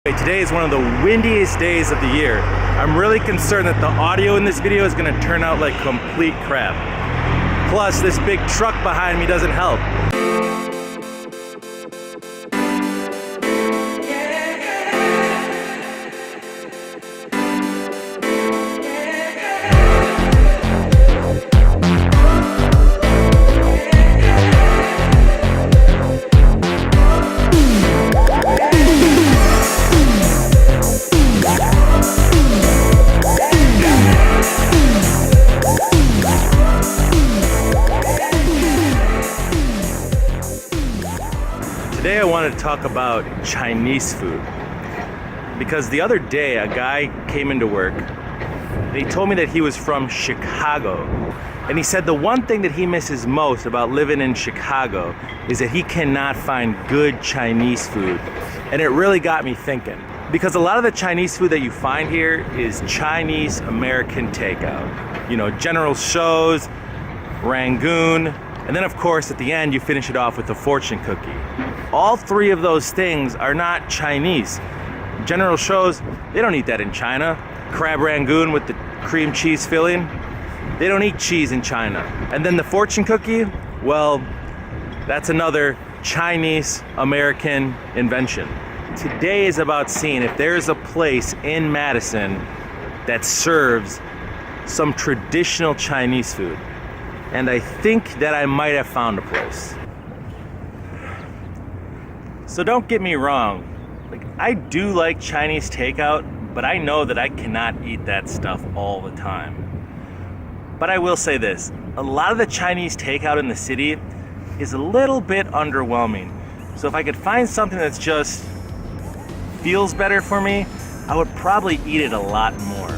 Today is one of the windiest days of the year. I'm really concerned that the audio in this video is going to turn out like complete crap. Plus, this big truck behind me doesn't help. Today I wanted to talk about Chinese food, because the other day a guy came into work and he told me that he was from Chicago, and he said the one thing that he misses most about living in Chicago is that he cannot find good Chinese food. And it really got me thinking, because a lot of the Chinese food that you find here is Chinese American takeout. You know, General Tso's, Rangoon, and then of course at the end you finish it off with a fortune cookie. All three of those things are not Chinese. General Tso's, they don't eat that in China. Crab Rangoon with the cream cheese filling, they don't eat cheese in China. And then the fortune cookie, well, that's another Chinese American invention. Today is about seeing if there's a place in Madison that serves some traditional Chinese food. And I think that I might have found a place. So don't get me wrong, like, I do like Chinese takeout, but I know that I cannot eat that stuff all the time. But I will say this, a lot of the Chinese takeout in the city is a little bit underwhelming. So if I could find something that's just feels better for me, I would probably eat it a lot more.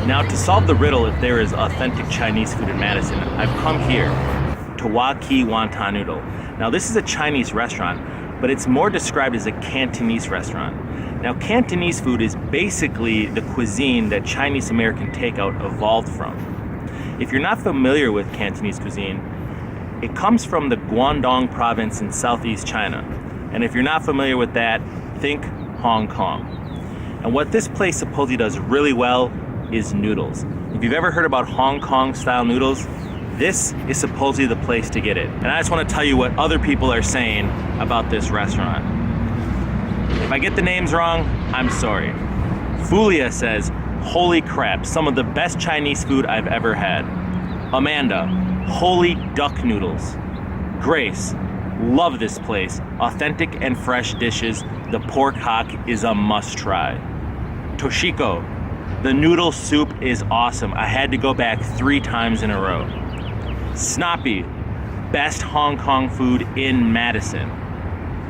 Now, to solve the riddle if there is authentic Chinese food in Madison, I've come here to Wa Ki Wonton Noodle. Now, this is a Chinese restaurant, but it's more described as a Cantonese restaurant. Now, Cantonese food is basically the cuisine that Chinese American takeout evolved from. If you're not familiar with Cantonese cuisine, it comes from the Guangdong province in southeast China. And if you're not familiar with that, think Hong Kong. And what this place supposedly does really well is noodles. If you've ever heard about Hong Kong style noodles, this is supposedly the place to get it. And I just want to tell you what other people are saying about this restaurant. If I get the names wrong, I'm sorry. Fulia says, holy crap, some of the best Chinese food I've ever had. Amanda, holy duck noodles. Grace, love this place. Authentic and fresh dishes. The pork hock is a must try. Toshiko, the noodle soup is awesome. I had to go back 3 times in a row. Snappy, best Hong Kong food in Madison.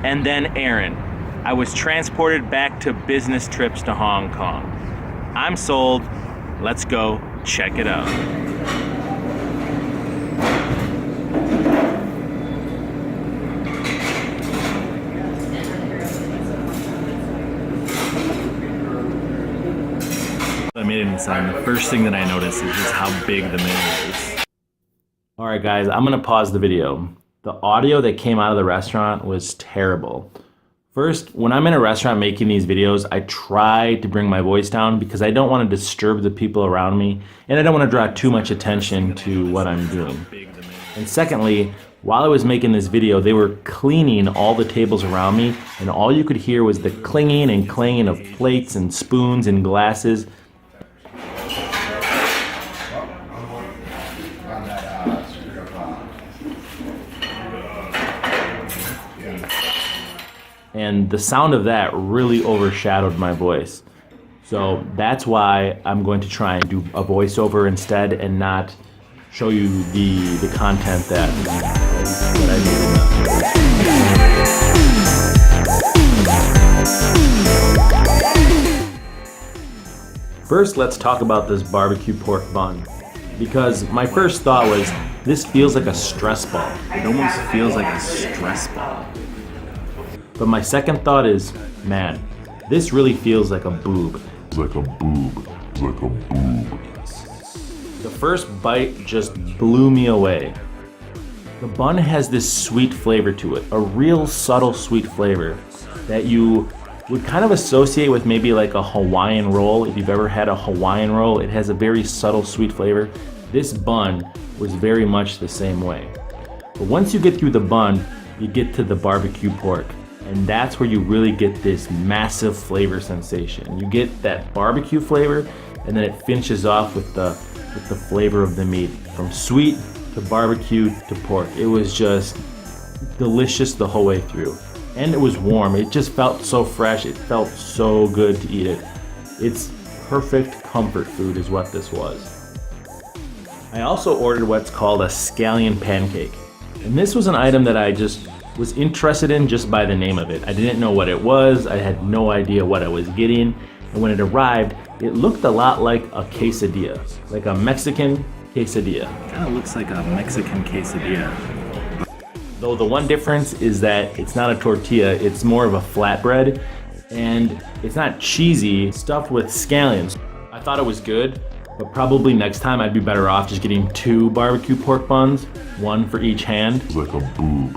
And then Aaron, I was transported back to business trips to Hong Kong. I'm sold. Let's go check it out. I made it inside. The first thing that I noticed is just how big the menu is. Alright guys, I'm gonna pause the video. The audio that came out of the restaurant was terrible. First, when I'm in a restaurant making these videos, I try to bring my voice down because I don't want to disturb the people around me, and I don't want to draw too much attention to what I'm doing. And secondly, while I was making this video, they were cleaning all the tables around me, and all you could hear was the clinging and clanging of plates and spoons and glasses. And the sound of that really overshadowed my voice. So that's why I'm going to try and do a voiceover instead and not show you the content that I made. First, let's talk about this barbecue pork bun, because my first thought was, this feels like a stress ball. It almost feels like a stress ball. But my second thought is, man, this really feels like a boob. Like a boob. Like a boob. The first bite just blew me away. The bun has this sweet flavor to it, a real subtle sweet flavor that you would kind of associate with maybe like a Hawaiian roll. If you've ever had a Hawaiian roll, it has a very subtle sweet flavor. This bun was very much the same way. But once you get through the bun, you get to the barbecue pork, and that's where you really get this massive flavor sensation. You get that barbecue flavor, and then it finishes off with the flavor of the meat, from sweet to barbecue to pork. It was just delicious the whole way through. And it was warm. It just felt so fresh. It felt so good to eat it. It's perfect comfort food is what this was. I also ordered what's called a scallion pancake. And this was an item that I just was interested in just by the name of it. I didn't know what it was. I had no idea what I was getting. And when it arrived, it looked a lot like a quesadilla, like a Mexican quesadilla. Kind of looks like a Mexican quesadilla. Though the one difference is that it's not a tortilla, it's more of a flatbread, and it's not cheesy, stuffed with scallions. I thought it was good, but probably next time I'd be better off just getting 2 barbecue pork buns, 1 for each hand. Like a boob.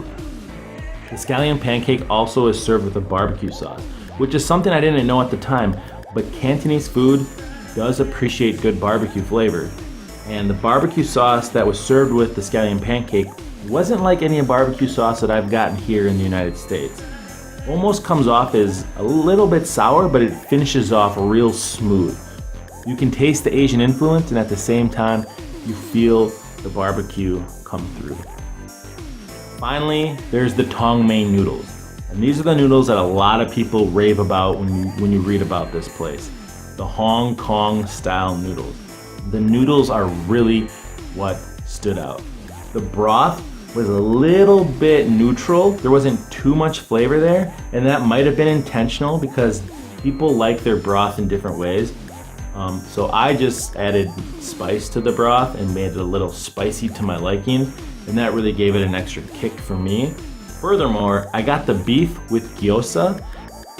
The scallion pancake also is served with a barbecue sauce, which is something I didn't know at the time, but Cantonese food does appreciate good barbecue flavor. And the barbecue sauce that was served with the scallion pancake wasn't like any barbecue sauce that I've gotten here in the United States. Almost comes off as a little bit sour, but it finishes off real smooth. You can taste the Asian influence, and at the same time, you feel the barbecue come through. Finally, there's the tong mein noodles. And these are the noodles that a lot of people rave about when you read about this place. The Hong Kong style noodles. The noodles are really what stood out. The broth was a little bit neutral. There wasn't too much flavor there, and that might have been intentional because people like their broth in different ways. So I just added spice to the broth and made it a little spicy to my liking, and that really gave it an extra kick for me. Furthermore, I got the beef with gyoza.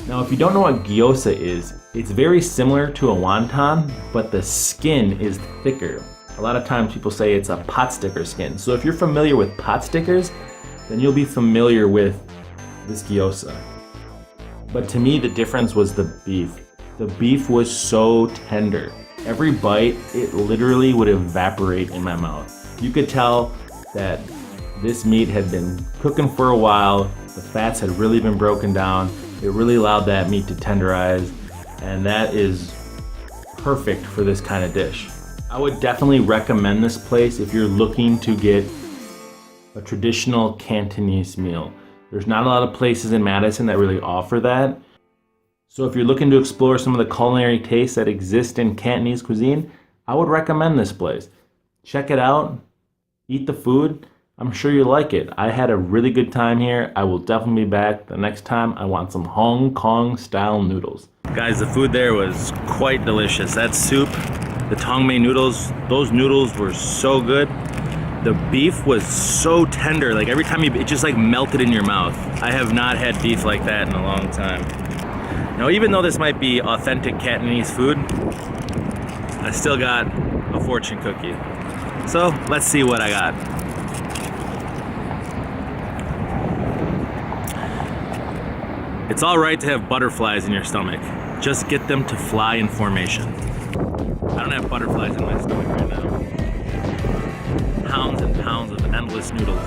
Now, if you don't know what gyoza is, it's very similar to a wonton, but the skin is thicker. A lot of times people say it's a pot sticker skin. So if you're familiar with pot stickers, then you'll be familiar with this gyoza. But to me, the difference was the beef. The beef was so tender. Every bite, it literally would evaporate in my mouth. You could tell that this meat had been cooking for a while. The fats had really been broken down. It really allowed that meat to tenderize, and that is perfect for this kind of dish. I would definitely recommend this place if you're looking to get a traditional Cantonese meal. There's not a lot of places in Madison that really offer that. So if you're looking to explore some of the culinary tastes that exist in Cantonese cuisine, I would recommend this place. Check it out, eat the food. I'm sure you'll like it. I had a really good time here. I will definitely be back the next time I want some Hong Kong style noodles. Guys, the food there was quite delicious. That soup, the tong mein noodles, those noodles were so good. The beef was so tender, like every time it just like melted in your mouth. I have not had beef like that in a long time. Now, even though this might be authentic Cantonese food, I still got a fortune cookie. So let's see what I got. It's all right to have butterflies in your stomach. Just get them to fly in formation. I don't have butterflies in my stomach right now. Pounds and pounds of endless noodles.